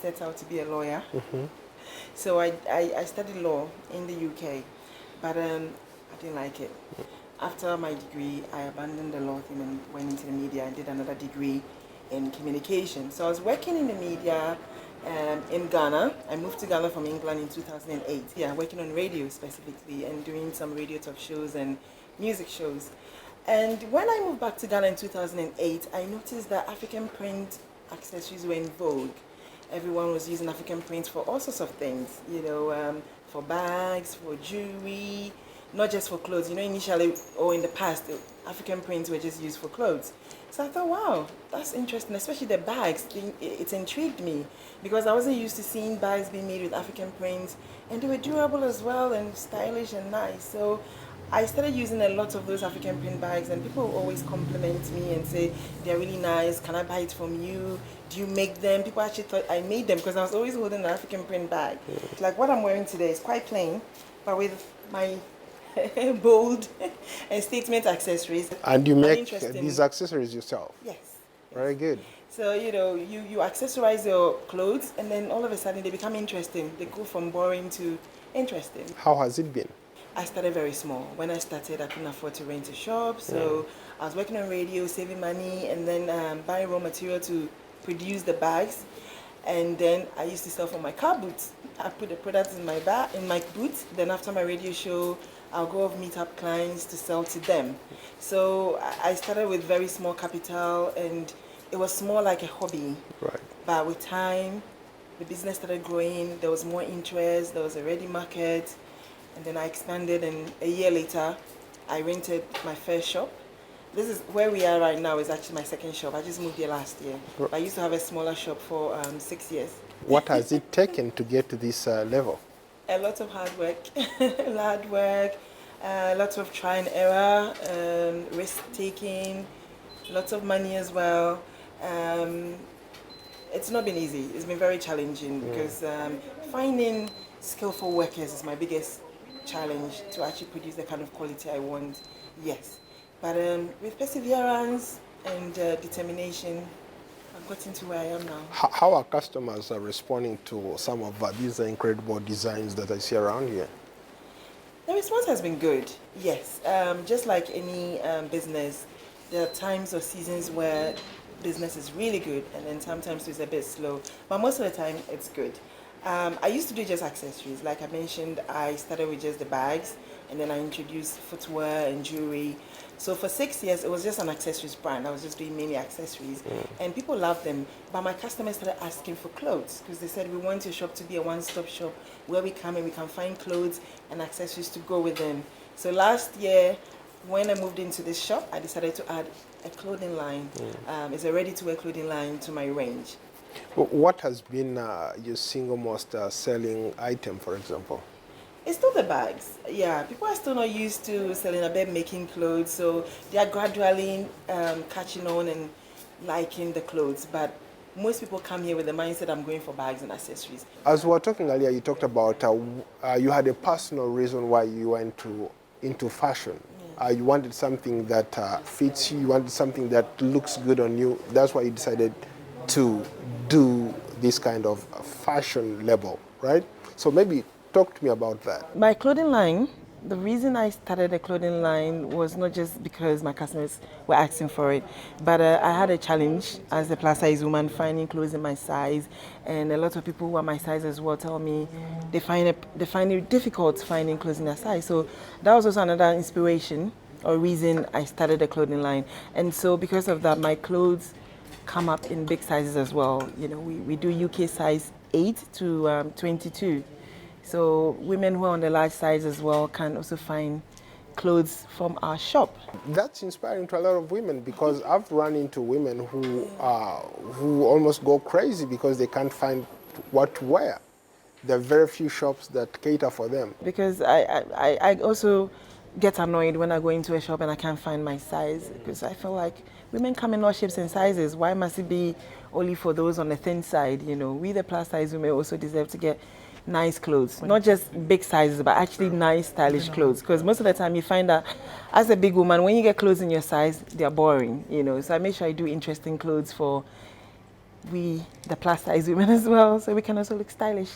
set out to be a lawyer. So I studied law in the UK, but I didn't like it. After my degree, I abandoned the law thing and went into the media and did another degree in communication. So I was working in the media in Ghana. I moved to Ghana from England in 2008. Yeah, working on radio specifically and doing some radio talk shows and music shows. And when I moved back to Ghana in 2008, I noticed that African print accessories were in vogue. Everyone was using African print for all sorts of things, you know, for bags, for jewelry, not just for clothes. You know, initially or in the past, African prints were just used for clothes. So I thought, wow, that's interesting, especially the bags. It intrigued me because I wasn't used to seeing bags being made with African prints, and they were durable as well and stylish and nice. So I started using a lot of those African print bags, and people always compliment me and say, they're really nice, can I buy it from you? Do you make them? People actually thought I made them because I was always holding an African print bag. Like what I'm wearing today is quite plain, but with my bold and statement accessories. And you make these accessories yourself? Yes. Very good. So, you know, you accessorize your clothes and then all of a sudden they become interesting. They go from boring to interesting. How has it been? I started very small. When I started, I couldn't afford to rent a shop. So I was working on radio, saving money, and then buying raw material to produce the bags. And then I used to sell from my car boots. I put the products in my boots. Then after my radio show, I'll go off meet up clients to sell to them. So I started with very small capital, and it was more like a hobby. Right. But with time, the business started growing. There was more interest. There was a ready market. And then I expanded, and a year later, I rented my first shop. This is where we are right now. Is actually my second shop. I just moved here last year. I used to have a smaller shop for 6 years. What has it taken to get to this level? A lot of hard work, lots of try and error, risk taking, lots of money as well. It's not been easy. It's been very challenging because finding skillful workers is my biggest challenge to actually produce the kind of quality I want. Yes, but with perseverance and determination, I've gotten to where I am now. How are customers responding to some of these incredible designs that I see around here? The response has been good, yes. Just like any business, there are times or seasons where business is really good and then sometimes it's a bit slow, but most of the time it's good. I used to do just accessories. Like I mentioned, I started with just the bags and then I introduced footwear and jewelry. So for 6 years, it was just an accessories brand. I was just doing mainly accessories and people loved them. But my customers started asking for clothes because they said, we want your shop to be a one-stop shop where we come and we can find clothes and accessories to go with them. So last year, when I moved into this shop, I decided to add a clothing line. It's a ready-to-wear clothing line to my range. What has been your single most selling item, for example? It's still the bags. Yeah, people are still not used to Selina Beb making clothes, so they are gradually catching on and liking the clothes. But most people come here with the mindset, I'm going for bags and accessories. As we were talking earlier, you talked about you had a personal reason why you went into fashion. You wanted something that fits you, you wanted something that looks good on you. That's why you decided to do this kind of fashion label, right? So maybe talk to me about that. My clothing line, the reason I started a clothing line was not just because my customers were asking for it, but I had a challenge as a plus size woman finding clothes in my size, and a lot of people who are my size as well tell me they find it difficult finding clothes in their size. So that was also another inspiration or reason I started a clothing line. And so because of that, my clothes come up in big sizes as well. You know, we do UK size 8 to 22. So women who are on the large size as well can also find clothes from our shop. That's inspiring to a lot of women because I've run into women who almost go crazy because they can't find what to wear. There are very few shops that cater for them. Because I also get annoyed when I go into a shop and I can't find my size because I feel like women come in all shapes and sizes. Why must it be only for those on the thin side? You know, we the plus size women also deserve to get nice clothes, not just big sizes, but actually nice, stylish clothes. Because most of the time you find that as a big woman, when you get clothes in your size, they're boring, you know. So I make sure I do interesting clothes for we, the plus size women as well, so we can also look stylish.